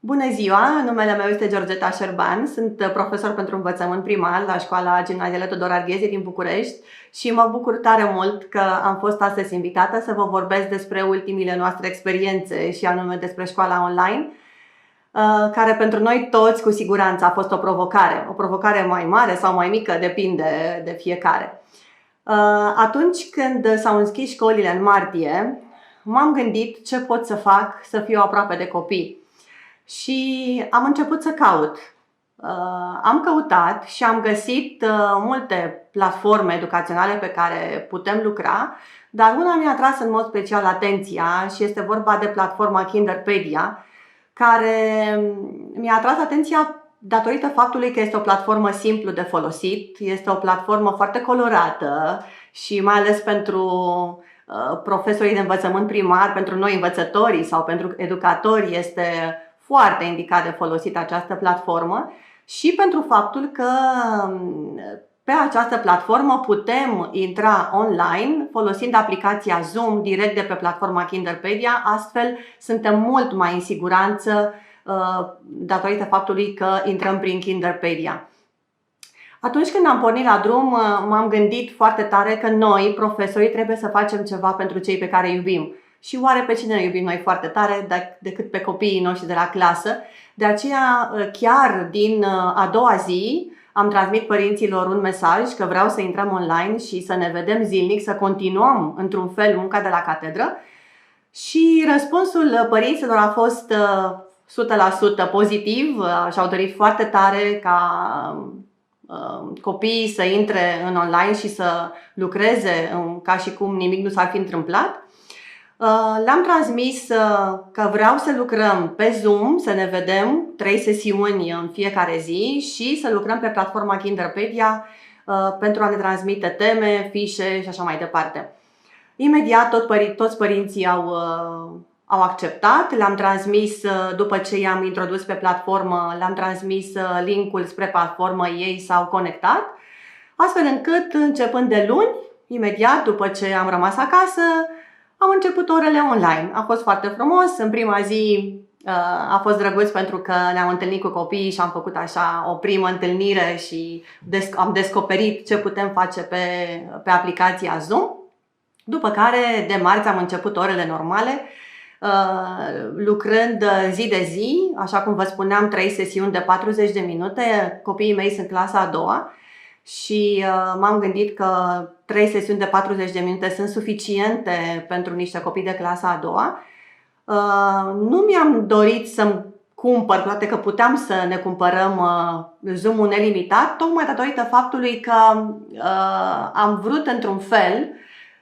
Bună ziua! Numele meu este Georgeta Șerban, sunt profesor pentru învățământ primar la Școala Gimnazială Tudor Arghezi din București și mă bucur tare mult că am fost astăzi invitată să vă vorbesc despre ultimile noastre experiențe și anume despre școala online, care pentru noi toți cu siguranță a fost o provocare mai mare sau mai mică, depinde de fiecare. Atunci când s-au închis școlile în martie, m-am gândit ce pot să fac să fiu aproape de copii. Și am început să caut. Am căutat și am găsit multe platforme educaționale pe care putem lucra, dar una mi-a atras în mod special atenția și este vorba de platforma Kinderpedia, care mi-a atras atenția datorită faptului că este o platformă simplu de folosit, este o platformă foarte colorată și mai ales pentru profesorii de învățământ primar, pentru noi învățătorii sau pentru educatori este foarte indicat de folosit această platformă și pentru faptul că pe această platformă putem intra online folosind aplicația Zoom direct de pe platforma Kinderpedia, astfel suntem mult mai în siguranță datorită faptului că intrăm prin Kinderpedia. Atunci când am pornit la drum, m-am gândit foarte tare că noi, profesorii, trebuie să facem ceva pentru cei pe care îi iubim. Și oare pe cine ne iubim noi foarte tare decât pe copiii noștri de la clasă? De aceea, chiar din a doua zi, am transmis părinților un mesaj că vreau să intrăm online și să ne vedem zilnic, să continuăm într-un fel munca de la catedră. Și răspunsul părinților a fost 100% pozitiv. Și-au dorit foarte tare ca copiii să intre în online și să lucreze ca și cum nimic nu s-ar fi întâmplat. Le-am transmis că vreau să lucrăm pe Zoom, să ne vedem 3 sesiuni în fiecare zi și să lucrăm pe platforma Kinderpedia pentru a ne transmite teme, fișe și așa mai departe. Imediat toți părinții au acceptat, le-am transmis, după ce i-am introdus pe platformă, le-am transmis linkul spre platformă, ei s-au conectat, astfel încât începând de luni, imediat după ce am rămas acasă, am început orele online. A fost foarte frumos. În prima zi a fost drăguț pentru că ne-am întâlnit cu copiii și am făcut așa o primă întâlnire și am descoperit ce putem face pe aplicația Zoom. După care, de marți, am început orele normale, lucrând zi de zi. Așa cum vă spuneam, 3 sesiuni de 40 de minute. Copiii mei sunt clasa a doua. Și m-am gândit că 3 sesiuni de 40 de minute sunt suficiente pentru niște copii de clasa a doua. Nu mi-am dorit să-mi cumpăr, toate că puteam să ne cumpărăm Zoom-ul nelimitat, tocmai datorită faptului că am vrut într-un fel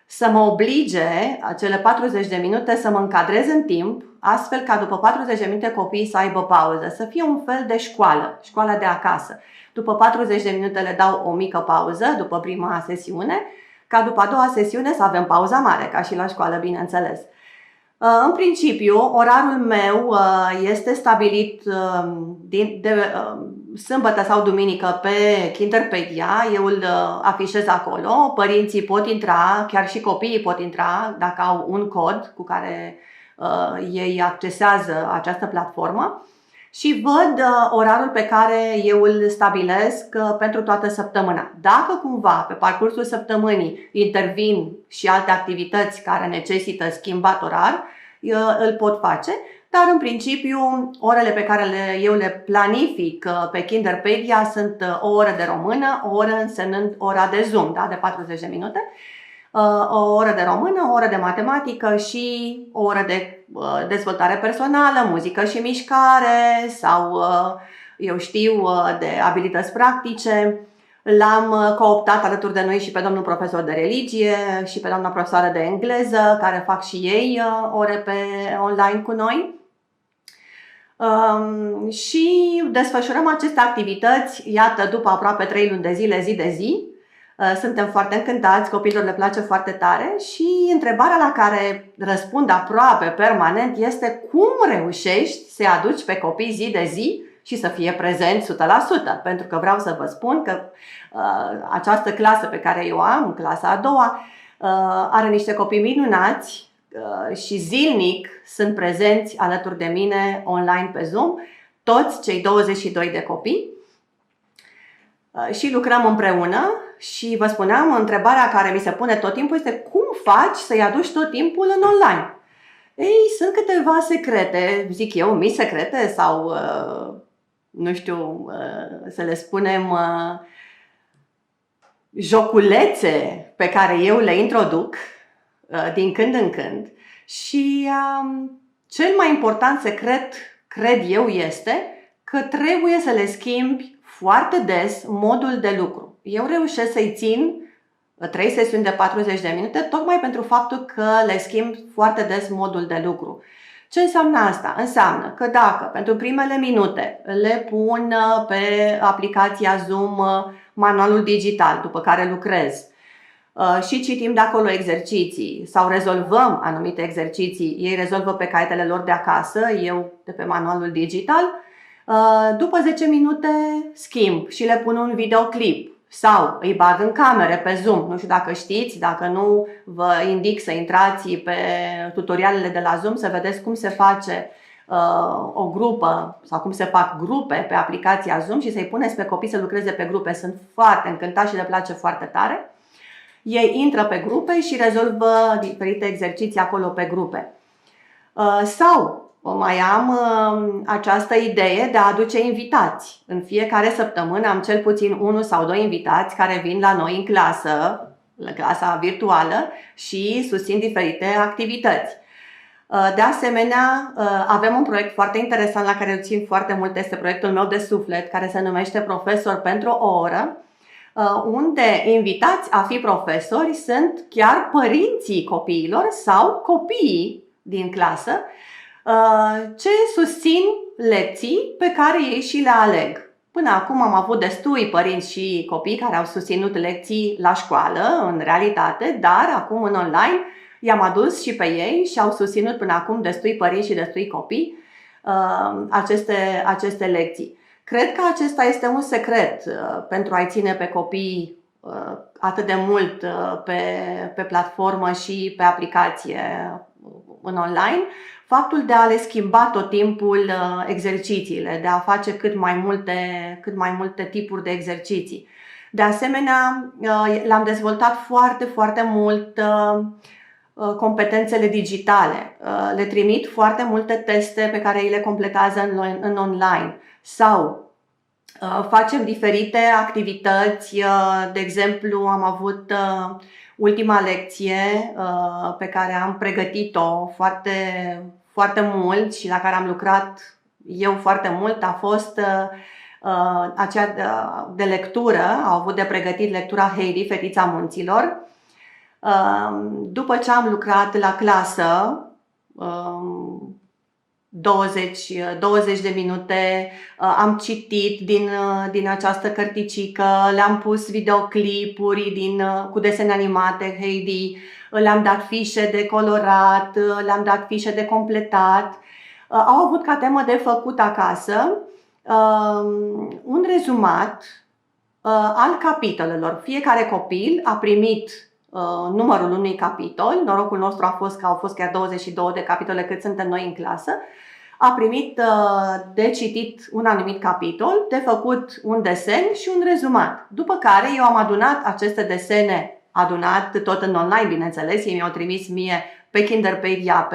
să mă oblige acele 40 de minute să mă încadrez în timp, astfel ca după 40 de minute copiii să aibă pauză, să fie un fel de școală de acasă. După 40 de minute le dau o mică pauză după prima sesiune, ca după a doua sesiune să avem pauza mare, ca și la școală, bineînțeles. În principiu, orarul meu este stabilit de sâmbătă sau duminică pe Kinderpedia, eu îl afișez acolo, părinții pot intra, chiar și copiii pot intra dacă au un cod cu care ei accesează această platformă. Și văd orarul pe care eu îl stabilesc pentru toată săptămâna. Dacă cumva pe parcursul săptămânii intervin și alte activități care necesită schimbat orar, îl pot face, dar în principiu orele pe care eu le planific pe Kinderpedia sunt o oră de română, o oră însemnând ora de Zoom, da, de 40 de minute, o oră de română, o oră de matematică și o oră de dezvoltare personală, muzică și mișcare sau, eu știu, de abilități practice. L-am cooptat alături de noi și pe domnul profesor de religie și pe doamna profesoară de engleză, care fac și ei ore pe online cu noi. Și desfășurăm aceste activități, iată, după aproape 3 luni de zile, zi de zi. Suntem foarte încântați, copiilor le place foarte tare și întrebarea la care răspund aproape permanent este cum reușești să-i aduci pe copii zi de zi și să fie prezenți 100%. Pentru că vreau să vă spun că această clasă pe care eu am, clasa a doua, are niște copii minunați și zilnic sunt prezenți alături de mine online pe Zoom, toți cei 22 de copii, și lucrăm împreună. Și vă spuneam, întrebarea care mi se pune tot timpul este: cum faci să-i aduci tot timpul în online? Ei, sunt câteva secrete, zic eu, mici secrete sau, nu știu, să le spunem, joculețe pe care eu le introduc din când în când. Și cel mai important secret, cred eu, este că trebuie să le schimbi foarte des modul de lucru. Eu reușesc să-i țin 3 sesiuni de 40 de minute tocmai pentru faptul că le schimb foarte des modul de lucru. Ce înseamnă asta? Înseamnă că dacă pentru primele minute le pun pe aplicația Zoom manualul digital, după care lucrez, și citim de acolo exerciții sau rezolvăm anumite exerciții, ei rezolvă pe caietele lor de acasă, eu de pe manualul digital, după 10 minute schimb și le pun un videoclip sau îi bag în camere pe Zoom. Nu știu dacă știți, dacă nu vă indic să intrați pe tutorialele de la Zoom să vedeți cum se face o grupă sau cum se fac grupe pe aplicația Zoom și să-i puneți pe copii să lucreze pe grupe. Sunt foarte încântați și le place foarte tare. Ei intră pe grupe și rezolvă diferite exerciții acolo pe grupe. Sau mai am această idee de a aduce invitați. În fiecare săptămână am cel puțin 1 sau 2 invitați care vin la noi în clasă, la clasa virtuală, și susțin diferite activități. De asemenea, avem un proiect foarte interesant la care îl țin foarte mult, este proiectul meu de suflet, care se numește Profesor pentru o oră, unde invitați a fi profesori sunt chiar părinții copiilor sau copiii din clasă, ce susțin lecții pe care ei și le aleg. Până acum am avut destui părinți și copii care au susținut lecții la școală, în realitate, dar acum în online i-am adus și pe ei și au susținut până acum destui părinți și destui copii aceste lecții. Cred că acesta este un secret pentru a-i ține pe copii atât de mult pe platformă și pe aplicație în online, faptul de a le schimba tot timpul exercițiile, de a face cât mai multe tipuri de exerciții. De asemenea, le-am dezvoltat foarte, foarte mult competențele digitale. Le trimit foarte multe teste pe care ei le completează în online sau facem diferite activități. De exemplu, am avut ultima lecție pe care am pregătit-o foarte, foarte mult și la care am lucrat eu foarte mult, a fost aceea de lectură. Au avut de pregătit lectura Heidi, Fetița Munților. După ce am lucrat la clasă 20 de minute, am citit din această cărticică, le-am pus videoclipuri cu desene animate Heidi, le-am dat fișe de colorat, le-am dat fișe de completat. Au avut ca temă de făcut acasă un rezumat al capitolelor. Fiecare copil a primit numărul unui capitol. Norocul nostru a fost că au fost chiar 22 de capitole cât suntem noi în clasă. A primit de citit un anumit capitol, de făcut un desen și un rezumat. După care eu am adunat aceste desene, adunat tot în online, bineînțeles. Ei mi-au trimis mie pe Kinderpedia,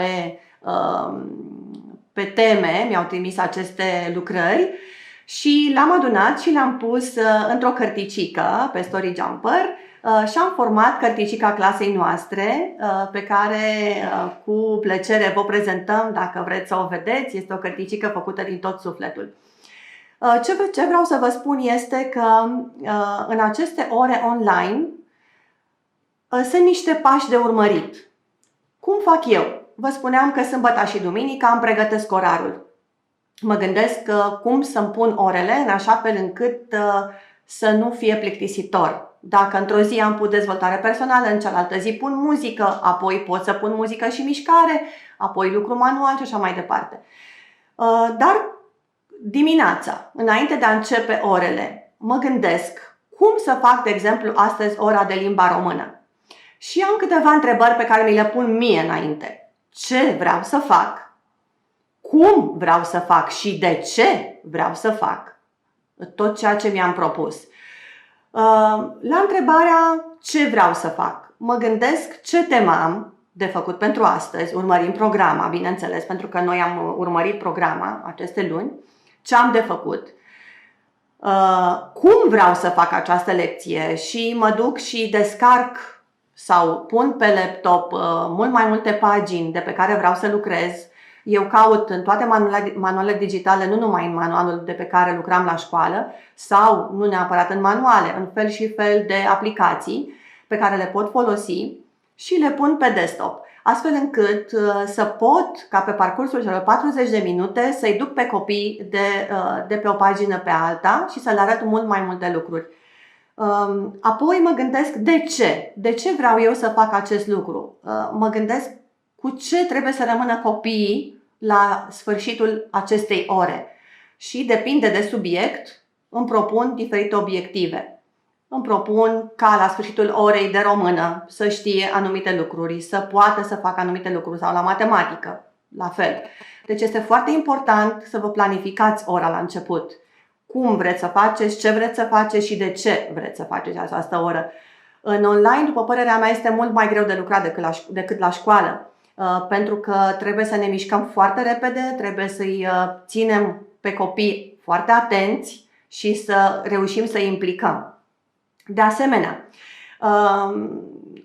pe teme, mi-au trimis aceste lucrări și le-am adunat și le-am pus într-o cărticică pe Story Jumper și am format cărticica clasei noastre, pe care cu plăcere vă prezentăm dacă vreți să o vedeți. Este o cărticică făcută din tot sufletul. Ce vreau să vă spun este că în aceste ore online sunt niște pași de urmărit. Cum fac eu? Vă spuneam că sâmbăta și duminica îmi pregătesc orarul. Mă gândesc cum să-mi pun orele în așa fel încât să nu fie plictisitor. Dacă într-o zi am pus dezvoltare personală, în cealaltă zi pun muzică, apoi pot să pun muzică și mișcare, apoi lucru manual și așa mai departe. Dar dimineața, înainte de a începe orele, mă gândesc cum să fac, de exemplu, astăzi ora de limba română. Și am câteva întrebări pe care mi le pun mie înainte. ce vreau să fac, cum vreau să fac și de ce vreau să fac tot ceea ce mi-am propus. La întrebarea ce vreau să fac, mă gândesc ce temă am de făcut pentru astăzi, urmărim programa, bineînțeles, pentru că noi am urmărit programa aceste luni, ce am de făcut, cum vreau să fac această lecție și mă duc și descarc sau pun pe laptop mult mai multe pagini de pe care vreau să lucrez. Eu caut în toate manualele digitale, nu numai în manualul de pe care lucram la școală sau nu neapărat în manuale, în fel și fel de aplicații pe care le pot folosi și le pun pe desktop, astfel încât să pot, ca pe parcursul celor 40 de minute, să-i duc pe copii de pe o pagină pe alta și să le arăt mult mai multe lucruri. Apoi mă gândesc de ce. De ce vreau eu să fac acest lucru? Mă gândesc cu ce trebuie să rămână copiii la sfârșitul acestei ore. Și depinde de subiect, îmi propun diferite obiective. Îmi propun ca la sfârșitul orei de română să știe anumite lucruri, să poată să facă anumite lucruri, sau la matematică, la fel. Deci este foarte important să vă planificați ora la început. Cum vreți să faceți, ce vreți să faceți și de ce vreți să faceți această oră. În online, după părerea mea, este mult mai greu de lucrat decât la școală, pentru că trebuie să ne mișcăm foarte repede, trebuie să-i ținem pe copii foarte atenți și să reușim să-i implicăm. De asemenea,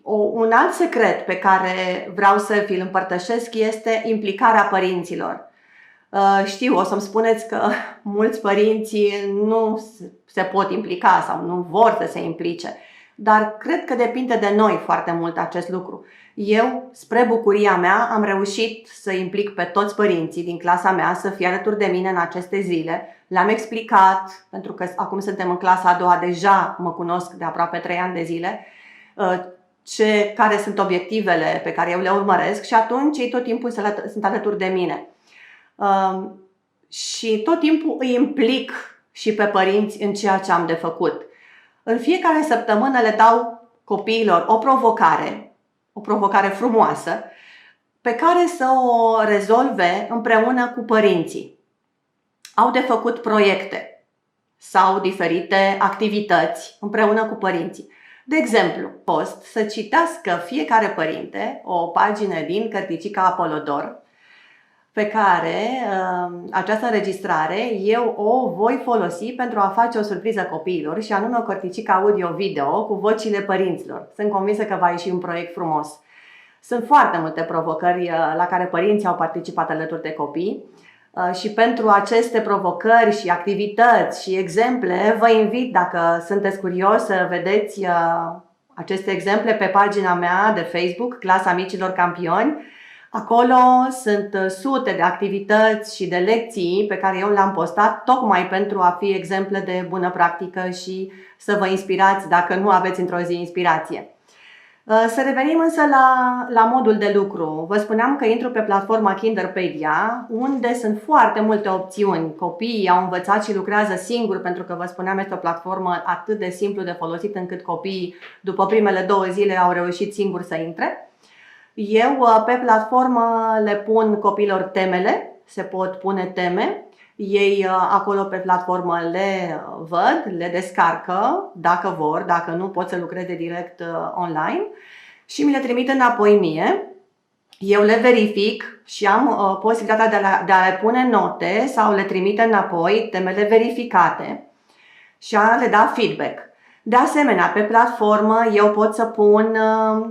un alt secret pe care vreau să vi-l împărtășesc este implicarea părinților. Știu, o să-mi spuneți că mulți părinți nu se pot implica sau nu vor să se implice, dar cred că depinde de noi foarte mult acest lucru. Eu, spre bucuria mea, am reușit să implic pe toți părinții din clasa mea să fie alături de mine în aceste zile. Le-am explicat, pentru că acum suntem în clasa a doua, deja mă cunosc de aproape 3 ani de zile, care sunt obiectivele pe care eu le urmăresc și atunci ei tot timpul sunt alături de mine. Și tot timpul îi implic și pe părinți în ceea ce am de făcut. În fiecare săptămână le dau copiilor o provocare frumoasă, pe care să o rezolve împreună cu părinții. Au de făcut proiecte sau diferite activități împreună cu părinții. De exemplu, post să citească fiecare părinte o pagină din Cărticica Apolodor, pe care această înregistrare eu o voi folosi pentru a face o surpriză copiilor, și anume o cărticică audio-video cu vocile părinților. Sunt convinsă că va ieși un proiect frumos. Sunt foarte multe provocări la care părinții au participat alături de copii și pentru aceste provocări și activități și exemple vă invit, dacă sunteți curioși, să vedeți aceste exemple pe pagina mea de Facebook, Clasa Micilor Campioni. Acolo sunt sute de activități și de lecții pe care eu le-am postat tocmai pentru a fi exemple de bună practică și să vă inspirați dacă nu aveți într-o zi inspirație. Să revenim însă la modul de lucru. Vă spuneam că intru pe platforma Kinderpedia, unde sunt foarte multe opțiuni. Copiii au învățat și lucrează singuri, pentru că vă spuneam, este o platformă atât de simplu de folosit încât copiii după primele 2 zile au reușit singuri să intre. Eu pe platformă le pun copiilor temele, se pot pune teme, ei acolo pe platformă le văd, le descarcă dacă vor, dacă nu pot să lucreze direct online și mi le trimit înapoi mie. Eu le verific și am posibilitatea de a le pune note sau le trimite înapoi temele verificate și a le da feedback. De asemenea, pe platformă eu pot să pun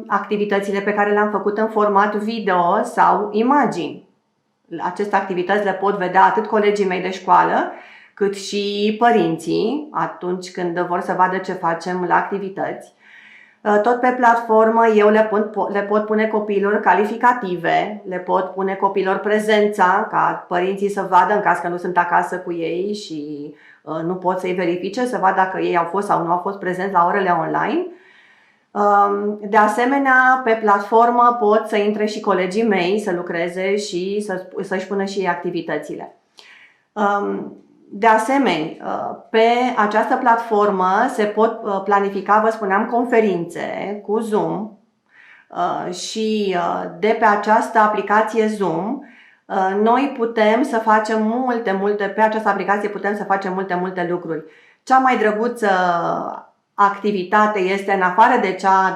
activitățile pe care le-am făcut în format video sau imagini. Aceste activități le pot vedea atât colegii mei de școală, cât și părinții atunci când vor să vadă ce facem la activități. Tot pe platformă eu le pot pune copiilor calificative, le pot pune copiilor prezența, ca părinții să vadă în caz că nu sunt acasă cu ei și nu pot să-i verifice, să vadă dacă ei au fost sau nu au fost prezenți la orele online. De asemenea, pe platformă pot să intre și colegii mei să lucreze și să-și pună și ei activitățile. De asemenea, pe această platformă se pot planifica, vă spuneam, conferințe cu Zoom și de pe această aplicație Zoom, noi putem să facem pe această aplicație putem să facem multe lucruri. Cea mai drăguță activitate este, în afară de cea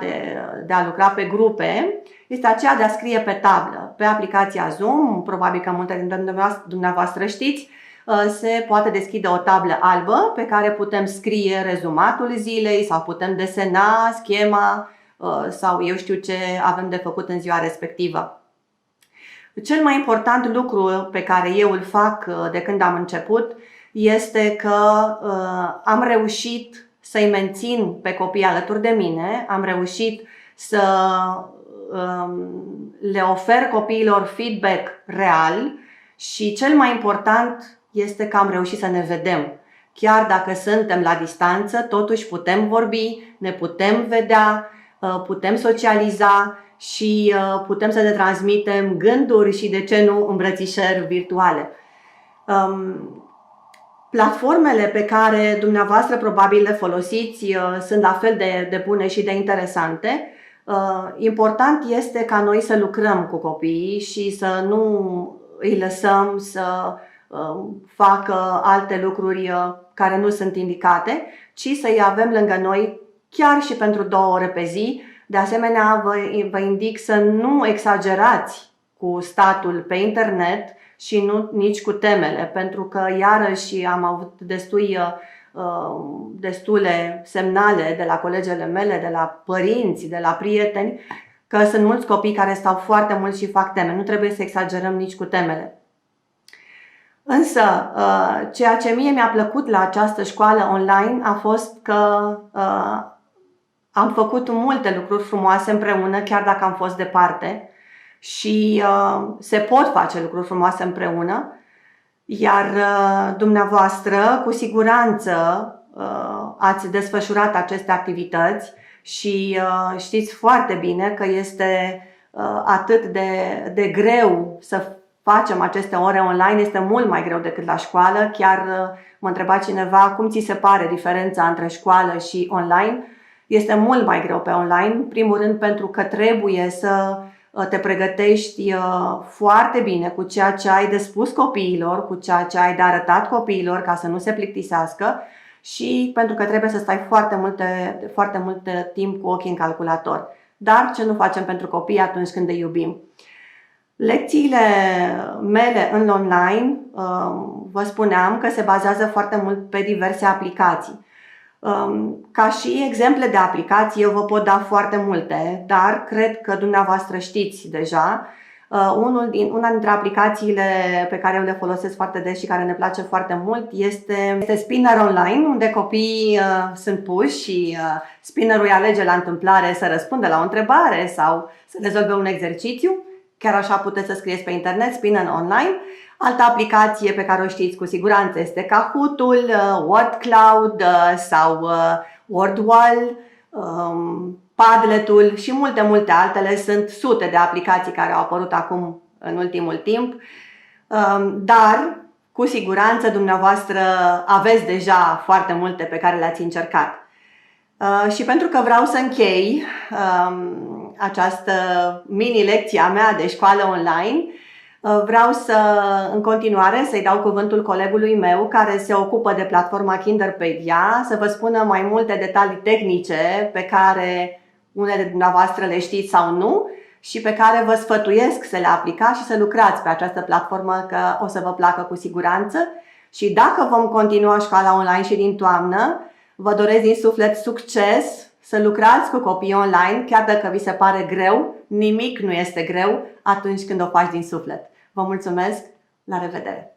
de a lucra pe grupe, este aceea de a scrie pe tablă. Pe aplicația Zoom, probabil că multe dintre dumneavoastră știți, se poate deschide o tablă albă pe care putem scrie rezumatul zilei sau putem desena schema sau eu știu ce avem de făcut în ziua respectivă. Cel mai important lucru pe care eu îl fac de când am început este că am reușit să-i mențin pe copii alături de mine, am reușit să le ofer copiilor feedback real și cel mai important este că am reușit să ne vedem. Chiar dacă suntem la distanță, totuși putem vorbi, ne putem vedea, putem socializa și putem să ne transmitem gânduri și, de ce nu, îmbrățișări virtuale. Platformele pe care dumneavoastră probabil le folosiți sunt la fel de bune și de interesante. Important este ca noi să lucrăm cu copiii și să nu îi lăsăm să facă alte lucruri care nu sunt indicate, ci să-i avem lângă noi chiar și pentru 2 ore pe zi. De asemenea, vă indic să nu exagerați cu statul pe internet și nici cu temele, pentru că iarăși am avut destule semnale de la colegele mele, de la părinți, de la prieteni, că sunt mulți copii care stau foarte mult și fac teme. Nu trebuie să exagerăm nici cu temele. Însă, ceea ce mie mi-a plăcut la această școală online a fost că am făcut multe lucruri frumoase împreună, chiar dacă am fost departe. Și se pot face lucruri frumoase împreună, iar dumneavoastră cu siguranță ați desfășurat aceste activități și știți foarte bine că este atât de greu să facem aceste ore online, este mult mai greu decât la școală. Chiar mă întreba cineva cum ți se pare diferența între școală și online. Este mult mai greu pe online, în primul rând pentru că trebuie să te pregătești foarte bine cu ceea ce ai de spus copiilor, cu ceea ce ai de arătat copiilor ca să nu se plictisească și pentru că trebuie să stai foarte mult timp cu ochii în calculator. Dar ce nu facem pentru copii atunci când îi iubim? Lecțiile mele în online, vă spuneam că se bazează foarte mult pe diverse aplicații. Ca și exemple de aplicații, eu vă pot da foarte multe, dar cred că dumneavoastră știți deja. Una dintre aplicațiile pe care eu le folosesc foarte des și care ne place foarte mult este Spinner Online, unde copiii sunt puși și spinnerul îi alege la întâmplare să răspundă la o întrebare sau să rezolve un exercițiu. Chiar așa puteți să scrieți pe internet, Spinner Online. Altă aplicație pe care o știți cu siguranță este Kahoot-ul, WordCloud sau WordWall, Padlet-ul și multe altele. Sunt sute de aplicații care au apărut acum în ultimul timp, dar cu siguranță dumneavoastră aveți deja foarte multe pe care le-ați încercat. Și pentru că vreau să închei această mini-lecție a mea de școală online, vreau în continuare să-i dau cuvântul colegului meu care se ocupă de platforma Kinderpedia să vă spună mai multe detalii tehnice pe care unele de dumneavoastră le știți sau nu și pe care vă sfătuiesc să le aplicați și să lucrați pe această platformă, că o să vă placă cu siguranță. Și dacă vom continua școala online și din toamnă, vă doresc din suflet succes să lucrați cu copii online, chiar dacă vi se pare greu. Nimic nu este greu atunci când o faci din suflet. Vă mulțumesc, la revedere!